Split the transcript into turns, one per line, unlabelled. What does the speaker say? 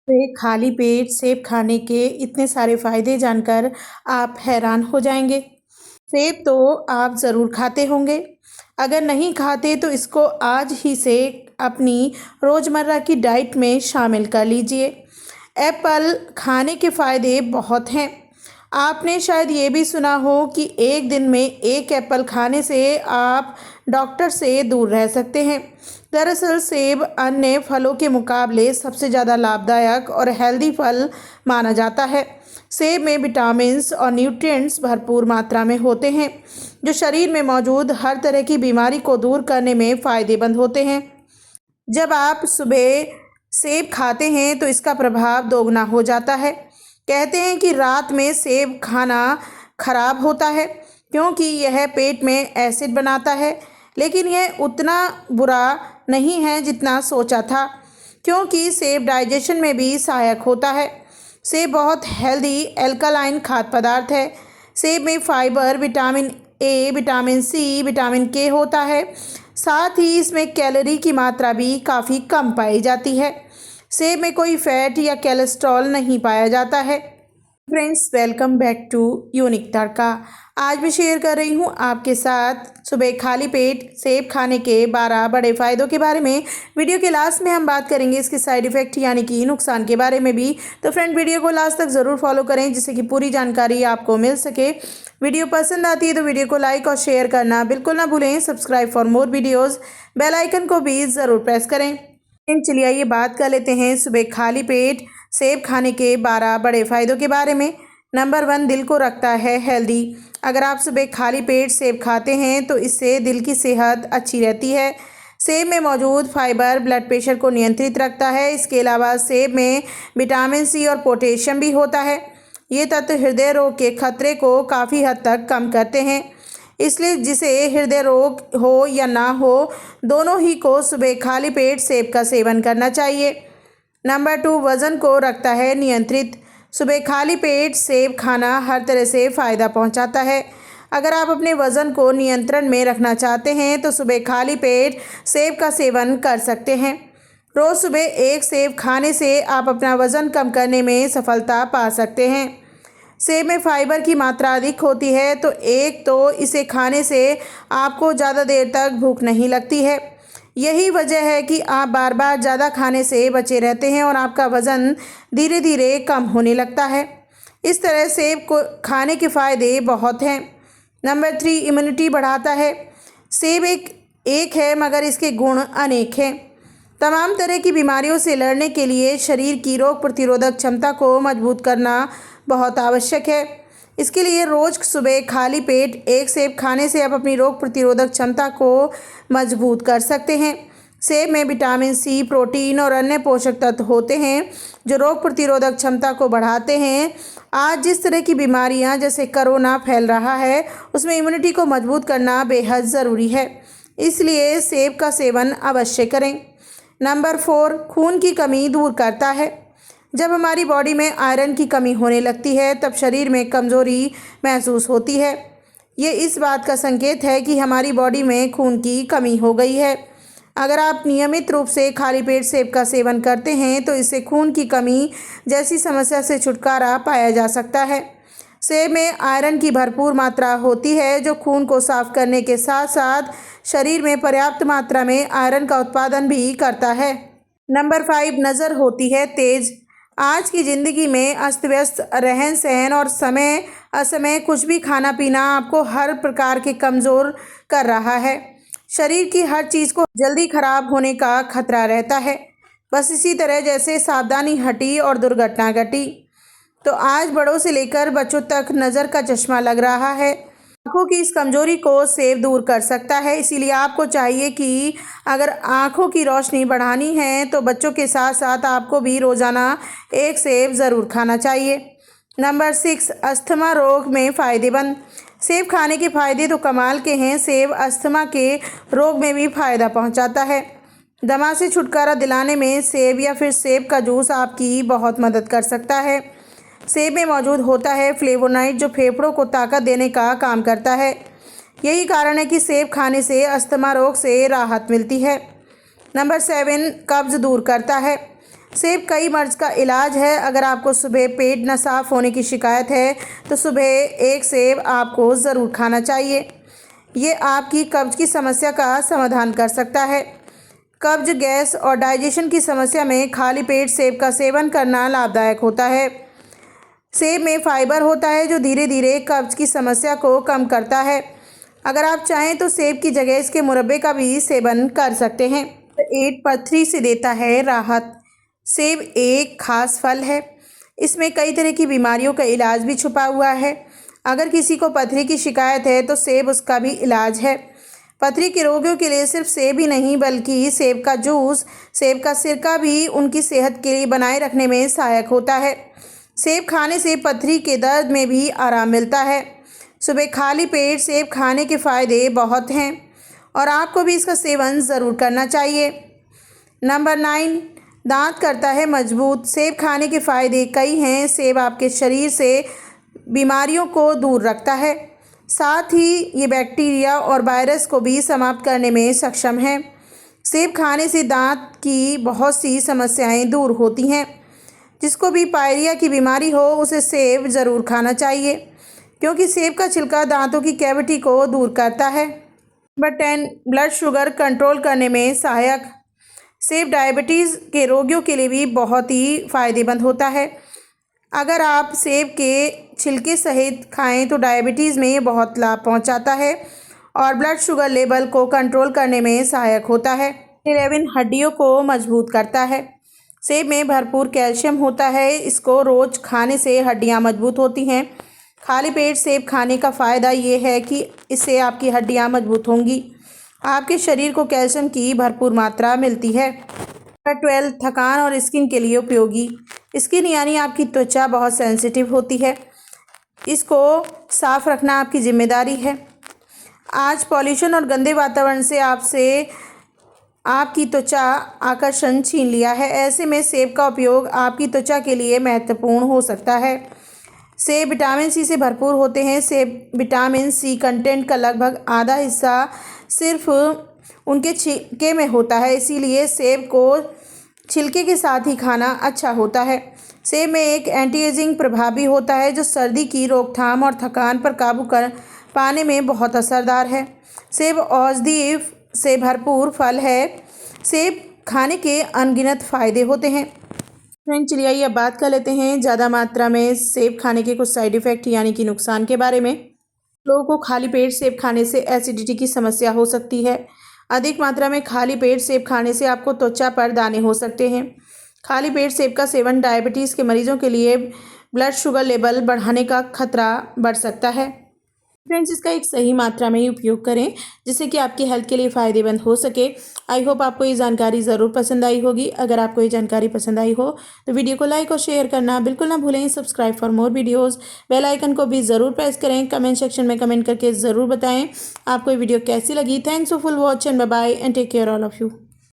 खाली पेट सेब खाने के इतने सारे फ़ायदे जानकर आप हैरान हो जाएंगे। सेब तो आप ज़रूर खाते होंगे। अगर नहीं खाते तो इसको आज ही से अपनी रोज़मर्रा की डाइट में शामिल कर लीजिए। एप्पल खाने के फ़ायदे बहुत हैं। आपने शायद ये भी सुना हो कि एक दिन में एक एप्पल खाने से आप डॉक्टर से दूर रह सकते हैं। दरअसल सेब अन्य फलों के मुकाबले सबसे ज़्यादा लाभदायक और हेल्दी फल माना जाता है। सेब में विटामिन्स और न्यूट्रिएंट्स भरपूर मात्रा में होते हैं, जो शरीर में मौजूद हर तरह की बीमारी को दूर करने में फ़ायदेमंद होते हैं। जब आप सुबह सेब खाते हैं तो इसका प्रभाव दोगुना हो जाता है। कहते हैं कि रात में सेब खाना खराब होता है क्योंकि यह पेट में एसिड बनाता है, लेकिन यह उतना बुरा नहीं है जितना सोचा था, क्योंकि सेब डाइजेशन में भी सहायक होता है। सेब बहुत हेल्दी एल्कलाइन खाद्य पदार्थ है। सेब में fibre, vitamin A, vitamin C, vitamin K होता है। साथ ही इसमें कैलोरी की मात्रा भी काफ़ी कम पाई जाती है। सेब में कोई फैट या कोलेस्ट्रॉल नहीं पाया जाता है। Friends, welcome back to Unique Tadka. आज मैं शेयर कर रही हूँ आपके साथ सुबह खाली पेट सेब खाने के 12 बड़े फ़ायदों के बारे में। वीडियो के लास्ट में हम बात करेंगे इसके साइड इफ़ेक्ट यानी कि नुकसान के बारे में भी। तो फ्रेंड, वीडियो को लास्ट तक ज़रूर फॉलो करें जिससे कि पूरी जानकारी आपको मिल सके। वीडियो पसंद आती है तो वीडियो को लाइक और शेयर करना बिल्कुल ना भूलें। Subscribe for more videos, bell icon को भी ज़रूर प्रेस करें। चलिए आइए बात कर लेते हैं सुबह खाली पेट सेब खाने के 12 बड़े फ़ायदों के बारे में। नंबर 1, दिल को रखता है हेल्दी। अगर आप सुबह खाली पेट सेब खाते हैं तो इससे दिल की सेहत अच्छी रहती है। सेब में मौजूद फाइबर ब्लड प्रेशर को नियंत्रित रखता है। इसके अलावा सेब में विटामिन सी और पोटेशियम भी होता है। ये तत्व हृदय रोग के खतरे को काफ़ी हद तक कम करते हैं। इसलिए जिसे हृदय रोग हो या ना हो, दोनों ही को सुबह खाली पेट सेब का सेवन करना चाहिए। नंबर 2, वज़न को रखता है नियंत्रित। सुबह खाली पेट सेब खाना हर तरह से फ़ायदा पहुंचाता है। अगर आप अपने वज़न को नियंत्रण में रखना चाहते हैं तो सुबह खाली पेट सेब का सेवन कर सकते हैं। रोज़ सुबह एक सेब खाने से आप अपना वज़न कम करने में सफलता पा सकते हैं। सेब में फाइबर की मात्रा अधिक होती है तो इसे खाने से आपको ज़्यादा देर तक भूख नहीं लगती है। यही वजह है कि आप बार बार ज़्यादा खाने से बचे रहते हैं और आपका वज़न धीरे धीरे कम होने लगता है। इस तरह सेब को खाने के फ़ायदे बहुत हैं। नंबर 3, इम्यूनिटी बढ़ाता है। सेब एक है मगर इसके गुण अनेक हैं। तमाम तरह की बीमारियों से लड़ने के लिए शरीर की रोग प्रतिरोधक क्षमता को मजबूत करना बहुत आवश्यक है। इसके लिए रोज़ सुबह खाली पेट एक सेब खाने से आप अपनी रोग प्रतिरोधक क्षमता को मजबूत कर सकते हैं। सेब में विटामिन सी, प्रोटीन और अन्य पोषक तत्व होते हैं जो रोग प्रतिरोधक क्षमता को बढ़ाते हैं। आज जिस तरह की बीमारियां जैसे कोरोना फैल रहा है, उसमें इम्यूनिटी को मजबूत करना बेहद ज़रूरी है। इसलिए सेब का सेवन अवश्य करें। नंबर 4, खून की कमी दूर करता है। जब हमारी बॉडी में आयरन की कमी होने लगती है तब शरीर में कमज़ोरी महसूस होती है। ये इस बात का संकेत है कि हमारी बॉडी में खून की कमी हो गई है। अगर आप नियमित रूप से खाली पेट सेब का सेवन करते हैं तो इससे खून की कमी जैसी समस्या से छुटकारा पाया जा सकता है। सेब में आयरन की भरपूर मात्रा होती है जो खून को साफ करने के साथ साथ शरीर में पर्याप्त मात्रा में आयरन का उत्पादन भी करता है। नंबर 5, नज़र होती है तेज़। आज की ज़िंदगी में अस्त व्यस्त रहन सहन और समय असमय कुछ भी खाना पीना आपको हर प्रकार के कमज़ोर कर रहा है। शरीर की हर चीज़ को जल्दी खराब होने का खतरा रहता है। बस इसी तरह जैसे सावधानी हटी और दुर्घटना घटी, तो आज बड़ों से लेकर बच्चों तक नज़र का चश्मा लग रहा है। आँखों की इस कमज़ोरी को सेब दूर कर सकता है। इसीलिए आपको चाहिए कि अगर आँखों की रोशनी बढ़ानी है तो बच्चों के साथ साथ आपको भी रोज़ाना एक सेब ज़रूर खाना चाहिए। नंबर 6, अस्थमा रोग में फ़ायदेमंद। सेब खाने के फ़ायदे तो कमाल के हैं। सेब अस्थमा के रोग में भी फ़ायदा पहुंचाता है। दमा से छुटकारा दिलाने में सेब या फिर सेब का जूस आपकी बहुत मदद कर सकता है। सेब में मौजूद होता है फ्लेवोनाइड जो फेफड़ों को ताकत देने का काम करता है। यही कारण है कि सेब खाने से अस्थमा रोग से राहत मिलती है। नंबर 7, कब्ज़ दूर करता है। सेब कई मर्ज का इलाज है। अगर आपको सुबह पेट न साफ होने की शिकायत है तो सुबह एक सेब आपको ज़रूर खाना चाहिए। ये आपकी कब्ज की समस्या का समाधान कर सकता है। कब्ज, गैस और डाइजेशन की समस्या में खाली पेट सेब का सेवन करना लाभदायक होता है। सेब में फाइबर होता है जो धीरे धीरे कब्ज की समस्या को कम करता है। अगर आप चाहें तो सेब की जगह इसके मुरब्बे का भी सेवन कर सकते हैं। पेट पथरी से देता है राहत। सेब एक खास फल है। इसमें कई तरह की बीमारियों का इलाज भी छुपा हुआ है। अगर किसी को पथरी की शिकायत है तो सेब उसका भी इलाज है। पथरी के रोगियों के लिए सिर्फ सेब ही नहीं बल्कि सेब का जूस, सेब का सिरका भी उनकी सेहत के लिए बनाए रखने में सहायक होता है। सेब खाने से पथरी के दर्द में भी आराम मिलता है। सुबह खाली पेट सेब खाने के फ़ायदे बहुत हैं और आपको भी इसका सेवन ज़रूर करना चाहिए। नंबर 9, दांत करता है मजबूत। सेब खाने के फ़ायदे कई हैं। सेब आपके शरीर से बीमारियों को दूर रखता है, साथ ही ये बैक्टीरिया और वायरस को भी समाप्त करने में सक्षम है। सेब खाने से दांत की बहुत सी समस्याएं दूर होती हैं। जिसको भी पायरिया की बीमारी हो उसे सेब ज़रूर खाना चाहिए क्योंकि सेब का छिलका दांतों की कैविटी को दूर करता है। नंबर 10, ब्लड शुगर कंट्रोल करने में सहायक। सेब डायबिटीज़ के रोगियों के लिए भी बहुत ही फ़ायदेमंद होता है। अगर आप सेब के छिलके सहित खाएं तो डायबिटीज़ में बहुत लाभ पहुंचाता है और ब्लड शुगर लेवल को कंट्रोल करने में सहायक होता है। 11, हड्डियों को मजबूत करता है। सेब में भरपूर कैल्शियम होता है। इसको रोज़ खाने से हड्डियां मजबूत होती हैं। खाली पेट सेब खाने का फ़ायदा ये है कि इससे आपकी हड्डियां मजबूत होंगी। आपके शरीर को कैल्शियम की भरपूर मात्रा मिलती है। नंबर 12, थकान और स्किन के लिए उपयोगी। स्किन यानी आपकी त्वचा बहुत सेंसिटिव होती है। इसको साफ रखना आपकी जिम्मेदारी है। आज पॉल्यूशन और गंदे वातावरण से आपकी त्वचा आकर्षण छीन लिया है। ऐसे में सेब का उपयोग आपकी त्वचा के लिए महत्वपूर्ण हो सकता है। सेब विटामिन सी से भरपूर होते हैं। सेब विटामिन सी कंटेंट का लगभग आधा हिस्सा सिर्फ उनके छिलके में होता है, इसीलिए सेब को छिलके के साथ ही खाना अच्छा होता है। सेब में एक एंटी एजिंग प्रभाव भी होता है जो सर्दी की रोकथाम और थकान पर काबू कर पाने में बहुत असरदार है। सेब औषधि से भरपूर फल है। सेब खाने के अनगिनत फ़ायदे होते हैं। फ्रेंड, चलिए आइए अब बात कर लेते हैं ज़्यादा मात्रा में सेब खाने के कुछ साइड इफ़ेक्ट यानी कि नुकसान के बारे में। लोगों को खाली पेट सेब खाने से एसिडिटी की समस्या हो सकती है। अधिक मात्रा में खाली पेट सेब खाने से आपको त्वचा पर दाने हो सकते हैं। खाली पेट सेब का सेवन डायबिटीज़ के मरीजों के लिए ब्लड शुगर लेवल बढ़ाने का खतरा बढ़ सकता है। फ्रेंड्स, इसका एक सही मात्रा में ही उपयोग करें जिससे कि आपकी हेल्थ के लिए फ़ायदेमंद हो सके। आई होप आपको ये जानकारी ज़रूर पसंद आई होगी। अगर आपको ये जानकारी पसंद आई हो तो वीडियो को लाइक और शेयर करना बिल्कुल ना भूलें। Subscribe for more videos, bell icon को भी ज़रूर प्रेस करें। कमेंट सेक्शन में कमेंट करके ज़रूर बताएं आपको ये वीडियो कैसी लगी। Thanks for full watch and bye bye and take care all of you.